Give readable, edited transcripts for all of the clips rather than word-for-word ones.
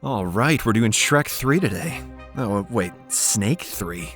Alright, we're doing Shrek 3 today. Oh, wait, Snake 3?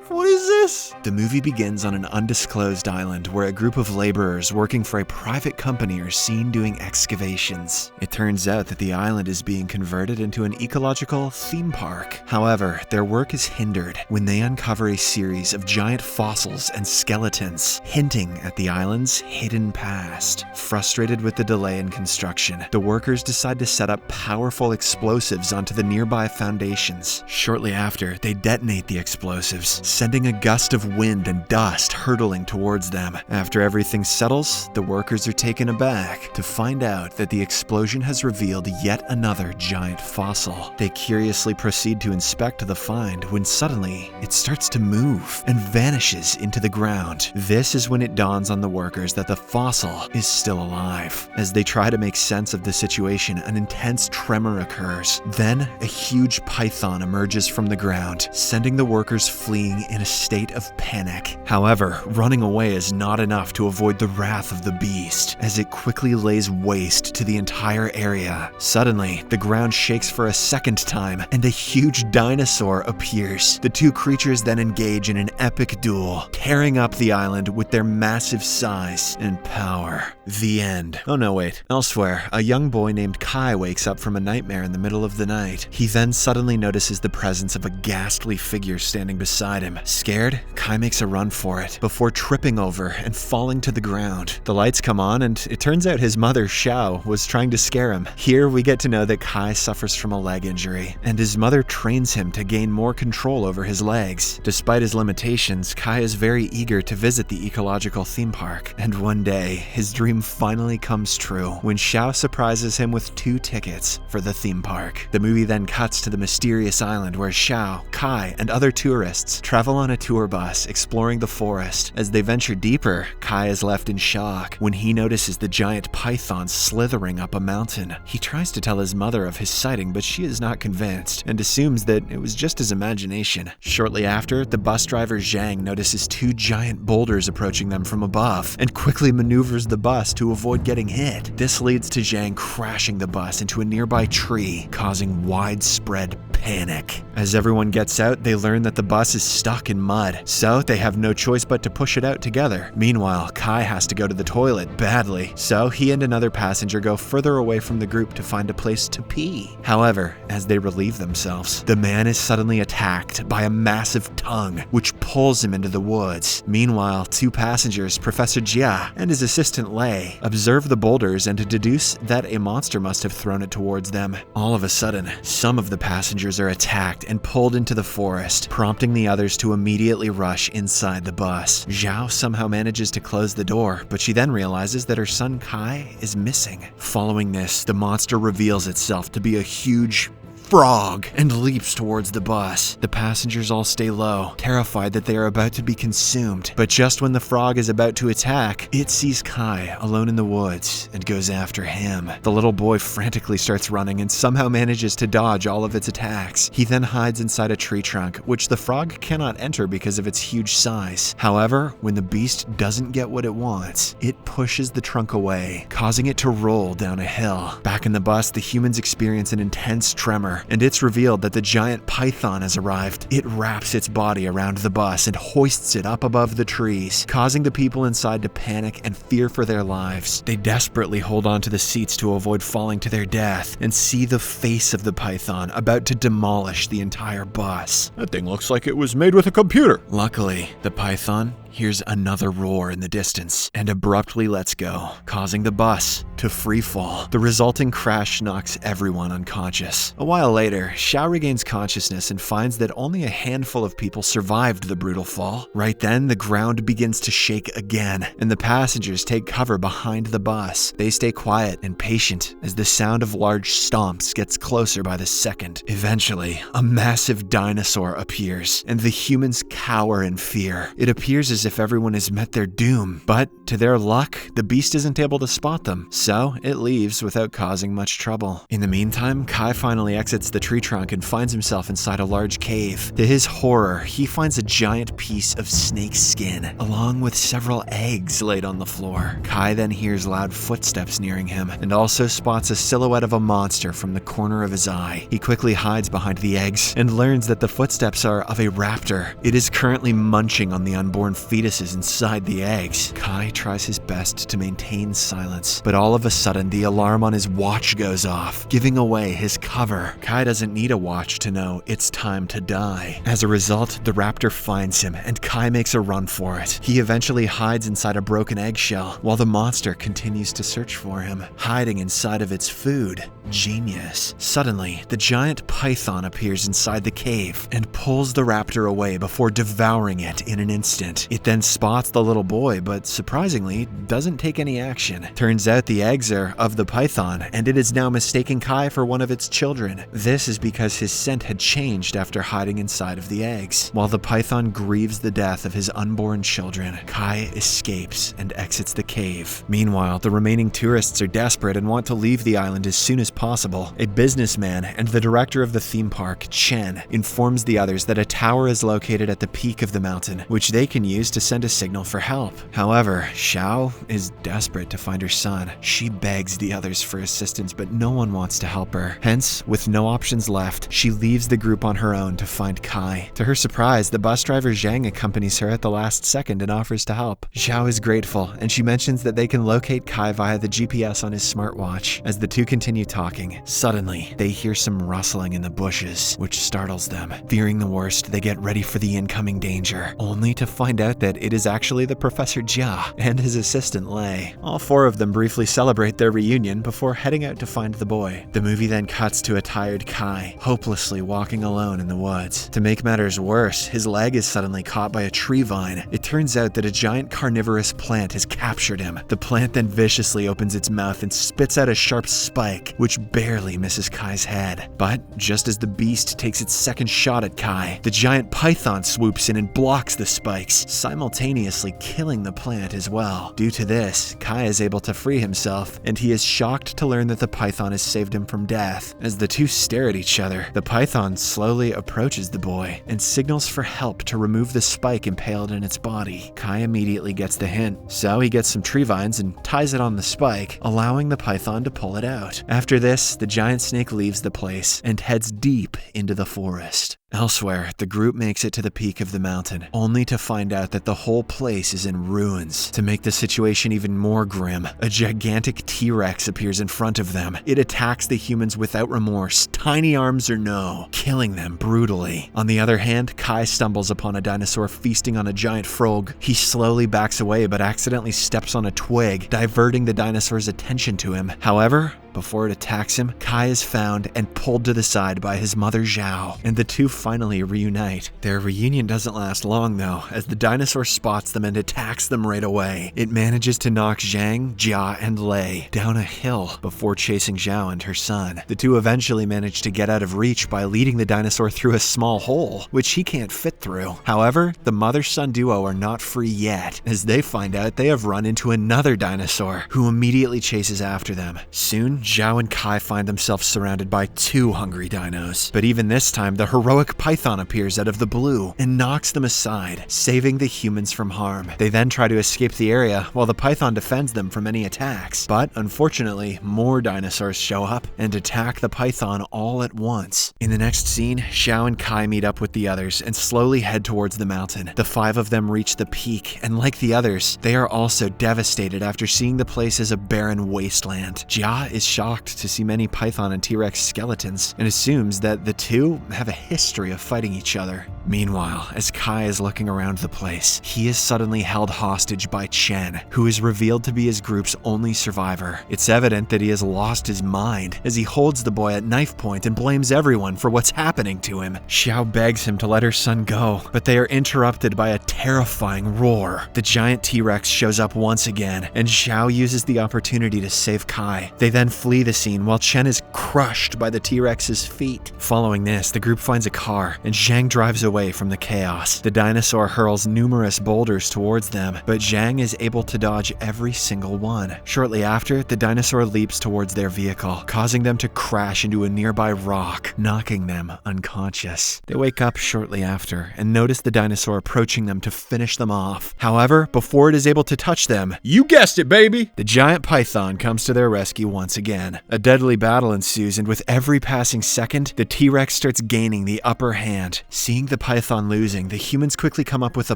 What is this? The movie begins on an undisclosed island where a group of laborers working for a private company are seen doing excavations. It turns out that the island is being converted into an ecological theme park. However, their work is hindered when they uncover a series of giant fossils and skeletons, hinting at the island's hidden past. Frustrated with the delay in construction, the workers decide to set up powerful explosives onto the nearby foundations. Shortly after, they detonate the explosives, sending a gust of wind and dust hurtling towards them. After everything settles, the workers are taken aback to find out that the explosion has revealed yet another giant fossil. They curiously proceed to inspect the find when suddenly it starts to move and vanishes into the ground. This is when it dawns on the workers that the fossil is still alive. As they try to make sense of the situation, an intense tremor occurs. Then a huge python emerges from the ground, sending the workers fleeing in a state of panic. However, running away is not enough to avoid the wrath of the beast, as it quickly lays waste to the entire area. Suddenly, the ground shakes for a second time, and a huge dinosaur appears. The two creatures then engage in an epic duel, tearing up the island with their massive size and power. The end. Oh no, wait. Elsewhere, a young boy named Kai wakes up from a nightmare in the middle of the night. He then suddenly notices the presence of a ghastly figure standing beside him. Scared, Kai makes a run for it, before tripping over and falling to the ground. The lights come on, and it turns out his mother, Xiao, was trying to scare him. Here we get to know that Kai suffers from a leg injury, and his mother trains him to gain more control over his legs. Despite his limitations, Kai is very eager to visit the ecological theme park, and one day, his dream finally comes true when Xiao surprises him with 2 tickets for the theme park. The movie then cuts to the mysterious island where Xiao, Kai, and other tourists travel on a tour bus exploring the forest. As they venture deeper, Kai is left in shock when he notices the giant python slithering up a mountain. He tries to tell his mother of his sighting, but she is not convinced and assumes that it was just his imagination. Shortly after, the bus driver Zhang notices 2 giant boulders approaching them from above and quickly maneuvers the bus to avoid getting hit. This leads to Zhang crashing the bus into a nearby tree, causing widespread panic. As everyone gets out, they learn that the bus is stuck in mud, so they have no choice but to push it out together. Meanwhile, Kai has to go to the toilet badly, so he and another passenger go further away from the group to find a place to pee. However, as they relieve themselves, the man is suddenly attacked by a massive tongue, which pulls him into the woods. Meanwhile, 2 passengers, Professor Jia and his assistant Lei, observe the boulders and deduce that a monster must have thrown it towards them. All of a sudden, some of the passengers are attacked and pulled into the forest, prompting the others to immediately rush inside the bus. Zhao somehow manages to close the door, but she then realizes that her son Kai is missing. Following this, the monster reveals itself to be a huge frog and leaps towards the bus. The passengers all stay low, terrified that they are about to be consumed. But just when the frog is about to attack, it sees Kai alone in the woods and goes after him. The little boy frantically starts running and somehow manages to dodge all of its attacks. He then hides inside a tree trunk, which the frog cannot enter because of its huge size. However, when the beast doesn't get what it wants, it pushes the trunk away, causing it to roll down a hill. Back in the bus, the humans experience an intense tremor, and it's revealed that the giant python has arrived. It wraps its body around the bus and hoists it up above the trees, causing the people inside to panic and fear for their lives. They desperately hold on to the seats to avoid falling to their death and see the face of the python about to demolish the entire bus. That thing looks like it was made with a computer. Luckily, the python hears another roar in the distance and abruptly lets go, causing the bus to free fall. The resulting crash knocks everyone unconscious. A while later, Xiao regains consciousness and finds that only a handful of people survived the brutal fall. Right then, the ground begins to shake again, and the passengers take cover behind the bus. They stay quiet and patient as the sound of large stomps gets closer by the second. Eventually, a massive dinosaur appears, and the humans cower in fear. It appears as as if everyone has met their doom, but to their luck, the beast isn't able to spot them, so it leaves without causing much trouble. In the meantime, Kai finally exits the tree trunk and finds himself inside a large cave. To his horror, he finds a giant piece of snake skin, along with several eggs laid on the floor. Kai then hears loud footsteps nearing him, and also spots a silhouette of a monster from the corner of his eye. He quickly hides behind the eggs, and learns that the footsteps are of a raptor. It is currently munching on the unborn fetuses inside the eggs. Kai tries his best to maintain silence, but all of a sudden the alarm on his watch goes off, giving away his cover. Kai doesn't need a watch to know it's time to die. As a result, the raptor finds him, and Kai makes a run for it. He eventually hides inside a broken eggshell, while the monster continues to search for him, hiding inside of its food. Genius. Suddenly, the giant python appears inside the cave and pulls the raptor away before devouring it in an instant. It then spots the little boy, but surprisingly doesn't take any action. Turns out the eggs are of the python, and it is now mistaking Kai for one of its children. This is because his scent had changed after hiding inside of the eggs. While the python grieves the death of his unborn children, Kai escapes and exits the cave. Meanwhile, the remaining tourists are desperate and want to leave the island as soon as possible. A businessman and the director of the theme park, Chen, informs the others that a tower is located at the peak of the mountain, which they can use to send a signal for help. However, Xiao is desperate to find her son. She begs the others for assistance, but no one wants to help her. Hence, with no options left, she leaves the group on her own to find Kai. To her surprise, the bus driver Zhang accompanies her at the last second and offers to help. Xiao is grateful, and she mentions that they can locate Kai via the GPS on his smartwatch. As the two continue talking, suddenly they hear some rustling in the bushes, which startles them. Fearing the worst, they get ready for the incoming danger, only to find out that it is actually the Professor Jia and his assistant Lei. All four of them briefly celebrate their reunion before heading out to find the boy. The movie then cuts to a tired Kai, hopelessly walking alone in the woods. To make matters worse, his leg is suddenly caught by a tree vine. It turns out that a giant carnivorous plant has captured him. The plant then viciously opens its mouth and spits out a sharp spike, which barely misses Kai's head. But just as the beast takes its second shot at Kai, the giant python swoops in and blocks the spikes, simultaneously killing the plant as well. Due to this, Kai is able to free himself, and he is shocked to learn that the python has saved him from death. As the two stare at each other, the python slowly approaches the boy and signals for help to remove the spike impaled in its body. Kai immediately gets the hint, so he gets some tree vines and ties it on the spike, allowing the python to pull it out. After this, the giant snake leaves the place and heads deep into the forest. Elsewhere, the group makes it to the peak of the mountain, only to find out that the whole place is in ruins. To make the situation even more grim, a gigantic T-Rex appears in front of them. It attacks the humans without remorse, tiny arms or no, killing them brutally. On the other hand, Kai stumbles upon a dinosaur feasting on a giant frog. He slowly backs away but accidentally steps on a twig, diverting the dinosaur's attention to him. However, before it attacks him, Kai is found and pulled to the side by his mother Zhao, and the two finally reunite. Their reunion doesn't last long though, as the dinosaur spots them and attacks them right away. It manages to knock Zhang, Jia, and Lei down a hill before chasing Zhao and her son. The two eventually manage to get out of reach by leading the dinosaur through a small hole, which he can't fit through. However, the mother-son duo are not free yet, as they find out they have run into another dinosaur, who immediately chases after them. Soon, Zhao and Kai find themselves surrounded by two hungry dinos. But even this time, the heroic python appears out of the blue and knocks them aside, saving the humans from harm. They then try to escape the area while the python defends them from any attacks. But unfortunately, more dinosaurs show up and attack the python all at once. In the next scene, Xiao and Kai meet up with the others and slowly head towards the mountain. The five of them reach the peak, and like the others, they are also devastated after seeing the place as a barren wasteland. Jia is shocked to see many python and T-Rex skeletons and assumes that the two have a history of fighting each other. Meanwhile, as Kai is looking around the place, he is suddenly held hostage by Chen, who is revealed to be his group's only survivor. It's evident that he has lost his mind, as he holds the boy at knife point and blames everyone for what's happening to him. Xiao begs him to let her son go, but they are interrupted by a terrifying roar. The giant T-Rex shows up once again, and Xiao uses the opportunity to save Kai. They then flee the scene while Chen is crushed by the T-Rex's feet. Following this, the group finds a car, and Zhang drives away away from the chaos. The dinosaur hurls numerous boulders towards them, but Zhang is able to dodge every single one. Shortly after, the dinosaur leaps towards their vehicle, causing them to crash into a nearby rock, knocking them unconscious. They wake up shortly after and notice the dinosaur approaching them to finish them off. However, before it is able to touch them, You guessed it, baby! the giant python comes to their rescue once again. A deadly battle ensues, and with every passing second, the T-Rex starts gaining the upper hand. Seeing the python losing, the humans quickly come up with a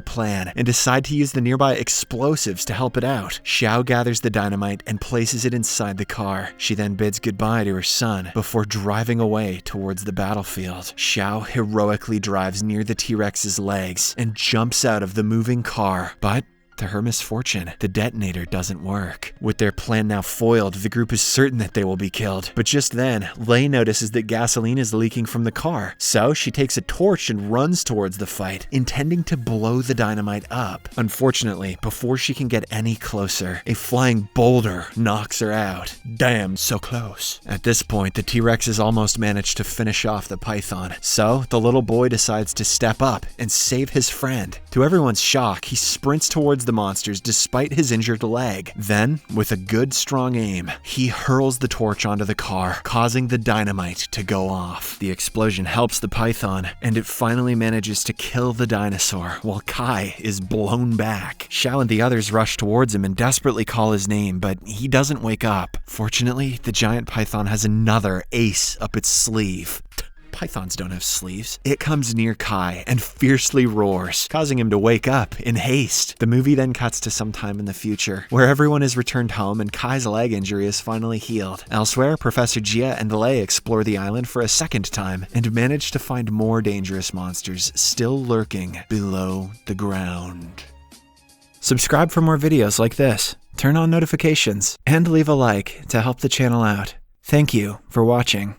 plan and decide to use the nearby explosives to help it out. Xiao gathers the dynamite and places it inside the car. She then bids goodbye to her son before driving away towards the battlefield. Xiao heroically drives near the T-Rex's legs and jumps out of the moving car, but to her misfortune, the detonator doesn't work. With their plan now foiled, the group is certain that they will be killed. But just then, Lei notices that gasoline is leaking from the car. So she takes a torch and runs towards the fight, intending to blow the dynamite up. Unfortunately, before she can get any closer, a flying boulder knocks her out. Damn, so close. At this point, the T-Rex has almost managed to finish off the python. So the little boy decides to step up and save his friend. To everyone's shock, he sprints towards the monsters despite his injured leg. Then, with a good strong aim, he hurls the torch onto the car, causing the dynamite to go off. The explosion helps the python, and it finally manages to kill the dinosaur, while Kai is blown back. Xiao and the others rush towards him and desperately call his name, but he doesn't wake up. Fortunately, the giant python has another ace up its sleeve. Pythons don't have sleeves. It comes near Kai and fiercely roars, causing him to wake up in haste. The movie then cuts to some time in the future, where everyone is returned home and Kai's leg injury is finally healed. Elsewhere, Professor Jia and Lei explore the island for a second time and manage to find more dangerous monsters still lurking below the ground. Subscribe for more videos like this, turn on notifications, and leave a like to help the channel out. Thank you for watching.